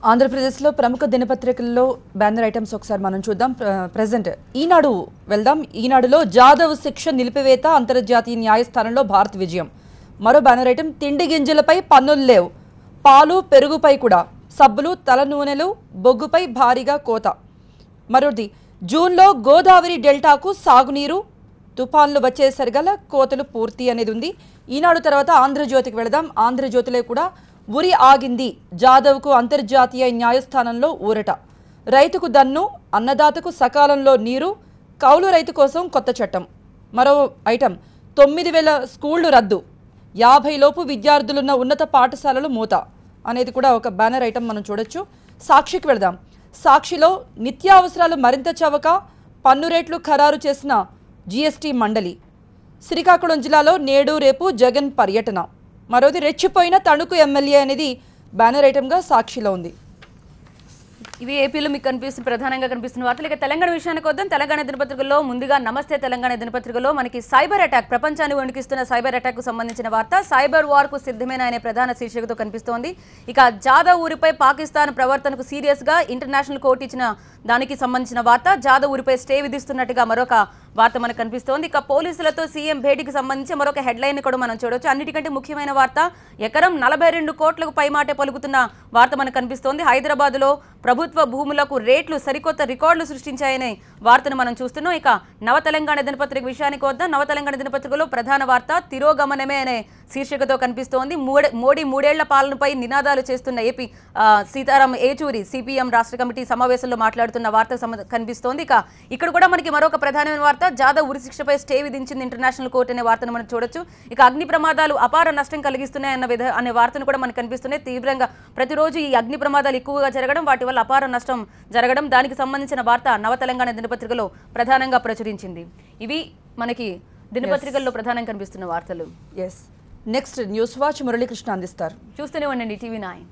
ఆంధ్రప్రదేశ్లో ప్రముఖ దినపత్రికల్లో banner items ఒకసారి మనం చూద్దాం. ప్రెజెంట్ ఈనాడు వెళ్దాం. ఈనాడులో జాదవ్ శిక్ష నిలిపివేత అంతర్జాతీయ న్యాయస్థానంలో భారత్ విజయం. మరో బ్యానర్ ఐటమ్ తిండి గింజలపై పన్నులు లేవు, పాలు పెరుగుపై కూడా, సబ్బులు తల నూనెలు బొగ్గుపై భారీగా కోత. మరోది జూన్లో గోదావరి డెల్టాకు సాగునీరు, తుఫాన్లు వచ్చేసరిగల కోతలు పూర్తి అనేది ఉంది. ఈనాడు తర్వాత ఆంధ్రజ్యోతికి వెళదాం. ఆంధ్రజ్యోతిలో కూడా ఉరి ఆగింది, జాదవ్కు అంతర్జాతీయ న్యాయస్థానంలో ఊరట, రైతుకు దన్ను, అన్నదాతకు సకాలంలో నీరు, కౌలు రైతు కోసం కొత్త చట్టం. మరో ఐటమ్ 9,000 స్కూళ్లు రద్దు, 50 లోపు విద్యార్థులున్న ఉన్నత పాఠశాలలు మూత అనేది కూడా ఒక బ్యానర్ ఐటమ్ మనం చూడొచ్చు. సాక్షికి వెళదాం. సాక్షిలో నిత్యావసరాలు మరింత చవక, పన్ను రేట్లు ఖరారు చేసిన జీఎస్టీ మండలి. శ్రీకాకుళం జిల్లాలో నేడు రేపు జగన్ పర్యటన. మరోది రెచ్చిపోయిన తణుకు ఎమ్మెల్యే అనేది బ్యానర్ ఐటమ్గా సాక్షిలో ఉంది. ఇవి ఏపీలో మీకు ప్రధానంగా కనిపిస్తున్న వార్తలు. ఇక తెలంగాణ విషయానికి వద్దాం. తెలంగాణ దినపత్రికల్లో ముందుగా నమస్తే తెలంగాణ దినపత్రికలో మనకి సైబర్ అటాక్, ప్రపంచాన్ని వణికిస్తున్న సైబర్ అటాక్ కు సంబంధించిన వార్త, సైబర్ వార్ కు సిద్ధమైన అనే ప్రధాన శీర్షికతో కనిపిస్తోంది. ఇక జాదవ్ ఊరిపై పాకిస్తాన్ ప్రవర్తనకు సీరియస్ గా ఇంటర్నేషనల్ కోర్టు ఇచ్చిన దానికి సంబంధించిన వార్త, జాదవ్ ఊరిపై స్టే విధిస్తున్నట్టుగా మరొక వార్త మనకు కనిపిస్తోంది. ఇక పోలీసులతో సీఎం భేటీకి సంబంధించి మరొక హెడ్లైన్ కూడా మనం చూడవచ్చు. అన్నిటికంటే ముఖ్యమైన వార్త, ఎకరం 42 కోట్లకు పైమాటే పలుకుతున్న వార్త మనకు కనిపిస్తోంది. హైదరాబాద్లో ప్రభుత్వ భూములకు రేట్లు సరికొత్త రికార్డులు సృష్టించాయనే వార్తను మనం చూస్తున్నాం. ఇక నవ తెలంగాణ దినపత్రిక విషయానికి వద్దాం. నవ తెలంగాణ దినపత్రికలో ప్రధాన వార్త తిరోగమనమే అనే శీర్షికతో కనిపిస్తోంది. మోడీ 3 ఏళ్ల పాలనపై నినాదాలు చేస్తున్న ఏపీ సీతారాం ఏచూరి సిపిఎం రాష్ట్ర కమిటీ సమావేశంలో మాట్లాడుతున్న వార్త కనిపిస్తోంది. ఇక ఇక్కడ కూడా మనకి మరొక ప్రధానమైన వార్త, జాదవ్ ఉరి శిక్షపై స్టే విధించింది ఇంటర్నేషనల్ కోర్టు అనే వార్తను మనం చూడొచ్చు. ఇక అగ్ని ప్రమాదాలు అపార నష్టం కలిగిస్తున్నాయి అనే వార్తను కూడా మనకు కనిపిస్తున్నాయి. తీవ్రంగా ప్రతిరోజు ఈ అగ్ని ప్రమాదాలు ఎక్కువగా జరగడం, వాటి వల్ల అపార నష్టం జరగడం, దానికి సంబంధించిన వార్త నవ తెలంగాణ దినపత్రికలో ప్రధానంగా ప్రచురించింది. ఇవి మనకి దినపత్రికల్లో ప్రధానంగా కనిపిస్తున్న వార్తలు. నెక్స్ట్ న్యూస్ వాచ్ మురళీకృష్ణ అందిస్తారు. చూస్తూనే ఉండండి టీవీ 9.